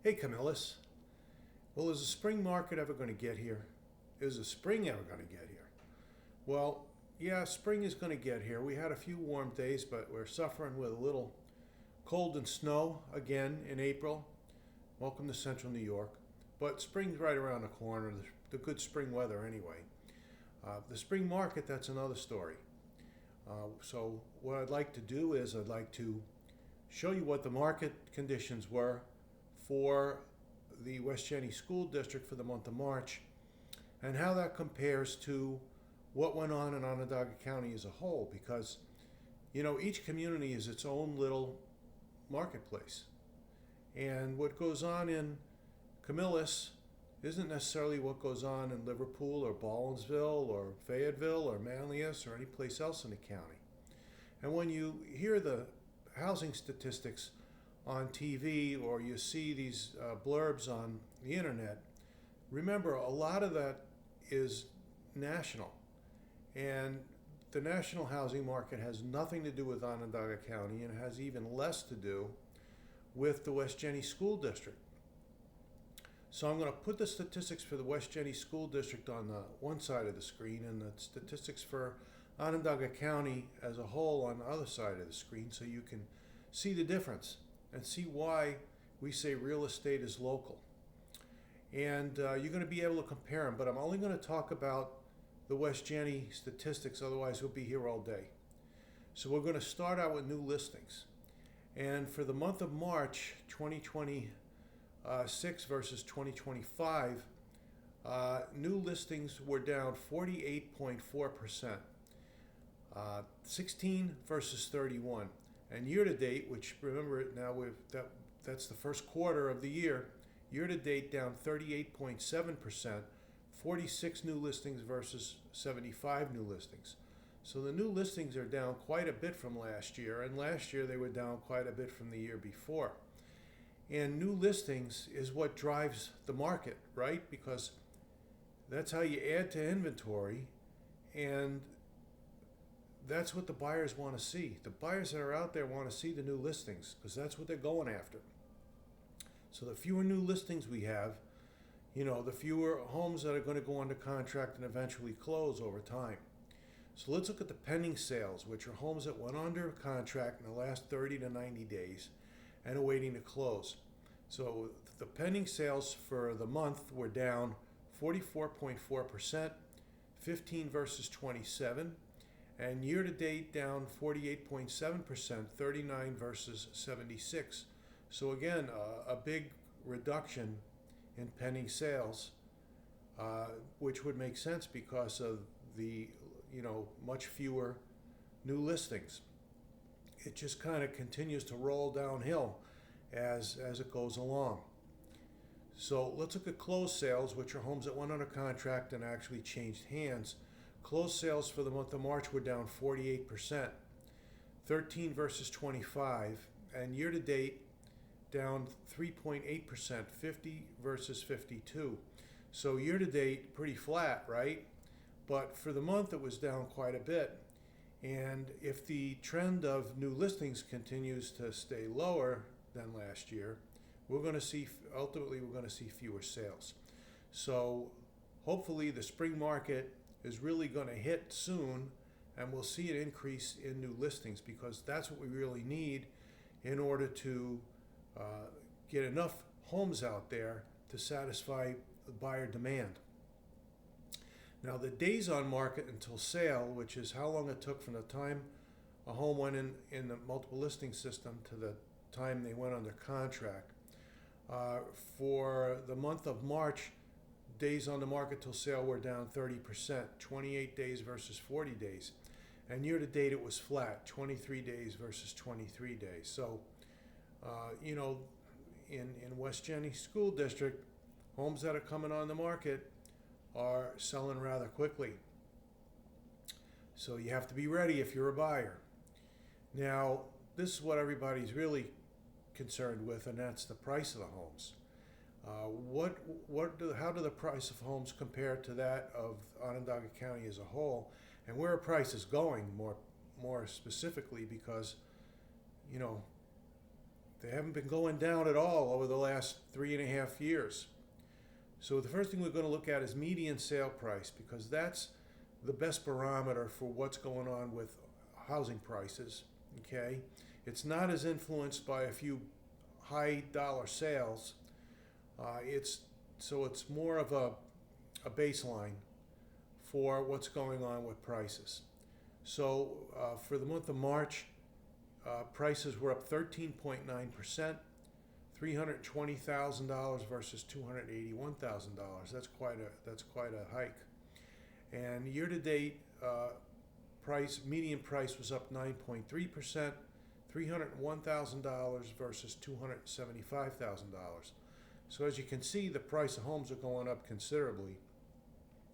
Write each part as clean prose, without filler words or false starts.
Hey Camillus, well, is the spring market ever going to get here? Is the spring ever going to get here? Well, yeah, spring is going to get here. We had a few warm days, but we're suffering with a little cold and snow again in April. Welcome to central New York. But spring's right around the corner, the good spring weather anyway. The spring market, that's another story. So, what I'd like to do is I'd like to show you what the market conditions were for the West Genesee School District for the month of March and how that compares to what went on in Onondaga County as a whole, because each community is its own little marketplace, and what goes on in Camillus isn't necessarily what goes on in Liverpool or Baldwinsville or Fayetteville or Manlius or any place else in the county. And when you hear the housing statistics on TV or you see these blurbs on the internet, remember a lot of that is national. And the national housing market has nothing to do with Onondaga County, and it has even less to do with the West Genesee School District. So I'm going to put the statistics for the West Genesee School District on the one side of the screen and the statistics for Onondaga County as a whole on the other side of the screen, so you can see the difference and see why we say real estate is local. And you're going to be able to compare them, but I'm only going to talk about the West Genesee statistics, otherwise we'll be here all day. So we're going to start out with new listings. And for the month of March 2026 versus 2025, new listings were down 48.4%, 16 versus 31. And year to date, which remember now that's the first quarter of the year to date down 38.7%, 46 new listings versus 75 new listings. So the new listings are down quite a bit from last year, and last year they were down quite a bit from the year before. And new listings is what drives the market, right? Because that's how you add to inventory, and that's what the buyers want to see. The buyers that are out there want to see the new listings because that's what they're going after. So the fewer new listings we have, the fewer homes that are going to go under contract and eventually close over time. So let's look at the pending sales, which are homes that went under contract in the last 30 to 90 days and are waiting to close. So the pending sales for the month were down 44.4%, 15 versus 27, and year to date down 48.7%, 39 versus 76. So again, a big reduction in pending sales, which would make sense because of the much fewer new listings. It just kind of continues to roll downhill as it goes along. So let's look at closed sales, which are homes that went under contract and actually changed hands. Closed sales for the month of March were down 48%, 13 versus 25, and year to date down 3.8%, 50 versus 52. So year to date, pretty flat, right? But for the month, it was down quite a bit. And if the trend of new listings continues to stay lower than last year, ultimately we're going to see fewer sales. So hopefully the spring market is really going to hit soon, and we'll see an increase in new listings because that's what we really need in order to get enough homes out there to satisfy the buyer demand. Now the days on market until sale, which is how long it took from the time a home went in the multiple listing system to the time they went under contract. For the month of March, days on the market till sale were down 30%, 28 days versus 40 days. And year to date it was flat, 23 days versus 23 days. So, in West Genesee School District, homes that are coming on the market are selling rather quickly. So you have to be ready if you're a buyer. Now, this is what everybody's really concerned with, and that's the price of the homes. How do the price of homes compare to that of Onondaga County as a whole, and where are prices going more specifically? Because They haven't been going down at all over the last 3.5 years. So the first thing we're going to look at is median sale price, because that's the best barometer for what's going on with housing prices. Okay, it's not as influenced by a few high dollar sales. It's more of a baseline for what's going on with prices. So for the month of March, prices were up 13.9%, $320,000 versus $281,000. That's quite a hike. And year-to-date median price was up 9.3%, $301,000 versus $275,000. So as you can see, the price of homes are going up considerably.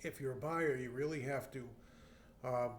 If you're a buyer, you really have to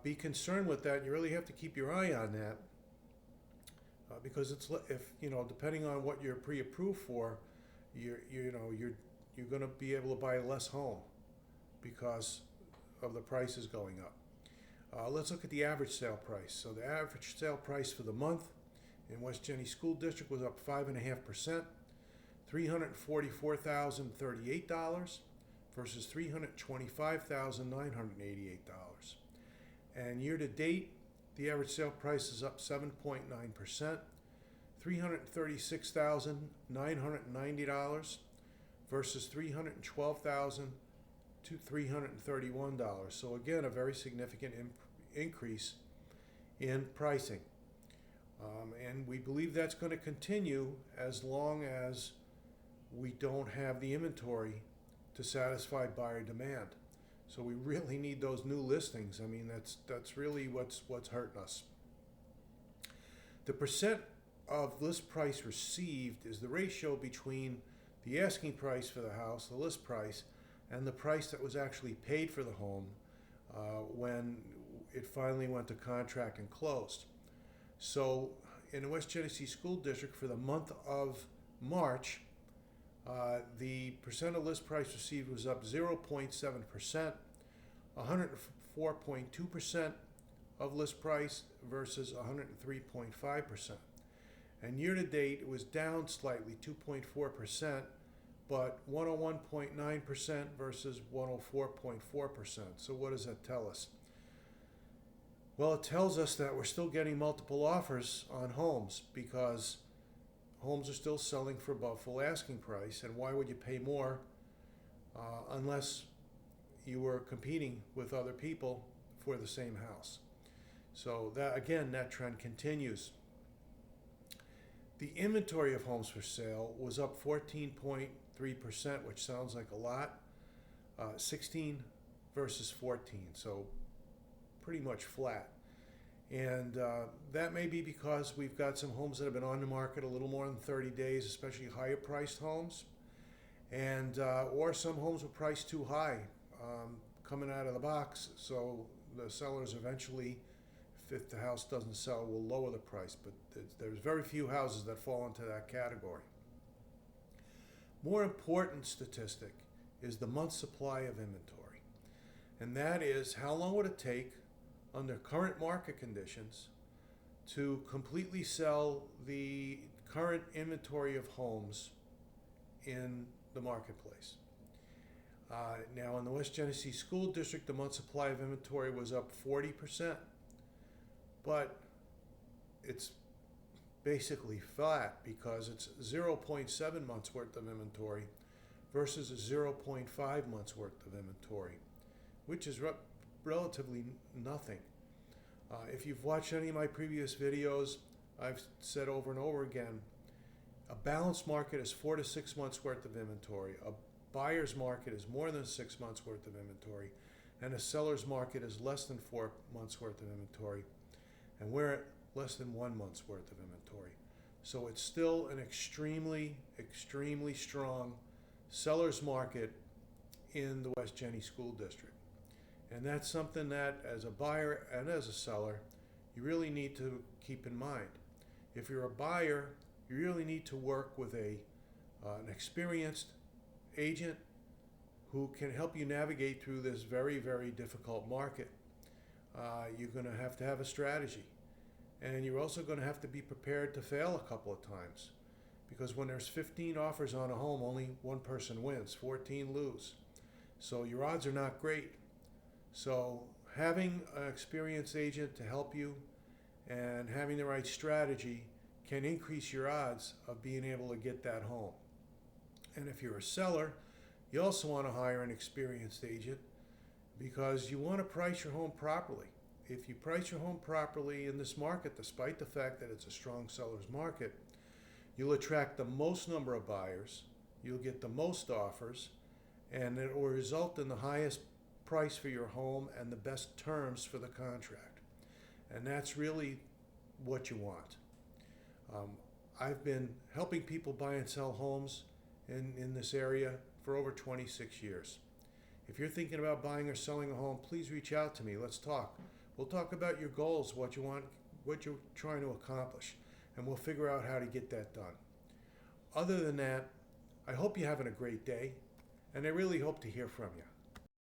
be concerned with that. You really have to keep your eye on that, because depending on what you're pre-approved for, you're going to be able to buy less home because of the prices going up. Let's look at the average sale price. So the average sale price for the month in West Genesee School District was up 5.5%, $344,038 versus $325,988. And year to date, the average sale price is up 7.9%, $336,990 versus $312,331. So again, a very significant increase in pricing. And we believe that's going to continue as long as we don't have the inventory to satisfy buyer demand. So we really need those new listings. I mean, that's really what's hurting us. The percent of list price received is the ratio between the asking price for the house, the list price, and the price that was actually paid for the home when it finally went to contract and closed. So in the West Genesee School District for the month of March, the percent of list price received was up 0.7%, 104.2% of list price versus 103.5%. And year to date, it was down slightly, 2.4%, but 101.9% versus 104.4%. So what does that tell us? Well, it tells us that we're still getting multiple offers on homes because homes are still selling for above full asking price, and why would you pay more unless you were competing with other people for the same house? So that trend continues. The inventory of homes for sale was up 14.3%, which sounds like a lot. 16 versus 14, so pretty much flat. And that may be because we've got some homes that have been on the market a little more than 30 days, especially higher priced homes, and or some homes were priced too high coming out of the box. So the sellers eventually, if the house doesn't sell, will lower the price. But there's very few houses that fall into that category. More important statistic is the month supply of inventory, and that is how long would it take under current market conditions to completely sell the current inventory of homes in the marketplace. Now in the West Genesee School District, the month supply of inventory was up 40%, but it's basically flat because it's 0.7 months worth of inventory versus a 0.5 months worth of inventory, which is relatively nothing. If you've watched any of my previous videos, I've said over and over again, a balanced market is 4 to 6 months worth of inventory. A buyer's market is more than 6 months worth of inventory, and a seller's market is less than 4 months worth of inventory, and we're at less than 1 month's worth of inventory. So it's still an extremely, extremely strong seller's market in the West Genesee School District. And that's something that, as a buyer and as a seller, you really need to keep in mind. If you're a buyer, you really need to work with an experienced agent who can help you navigate through this very, very difficult market. You're going to have a strategy. And you're also going to have to be prepared to fail a couple of times. because when there's 15 offers on a home, only one person wins, 14 lose. So your odds are not great. So having an experienced agent to help you and having the right strategy can increase your odds of being able to get that home. And if you're a seller, you also want to hire an experienced agent because you want to price your home properly. If you price your home properly in this market, despite the fact that it's a strong seller's market, you'll attract the most number of buyers, you'll get the most offers, and it will result in the highest price for your home and the best terms for the contract. And that's really what you want. I've been helping people buy and sell homes in this area for over 26 years. If you're thinking about buying or selling a home, please reach out to me. Let's talk. We'll talk about your goals, what you want, what you're trying to accomplish, and we'll figure out how to get that done. Other than that, I hope you're having a great day, and I really hope to hear from you.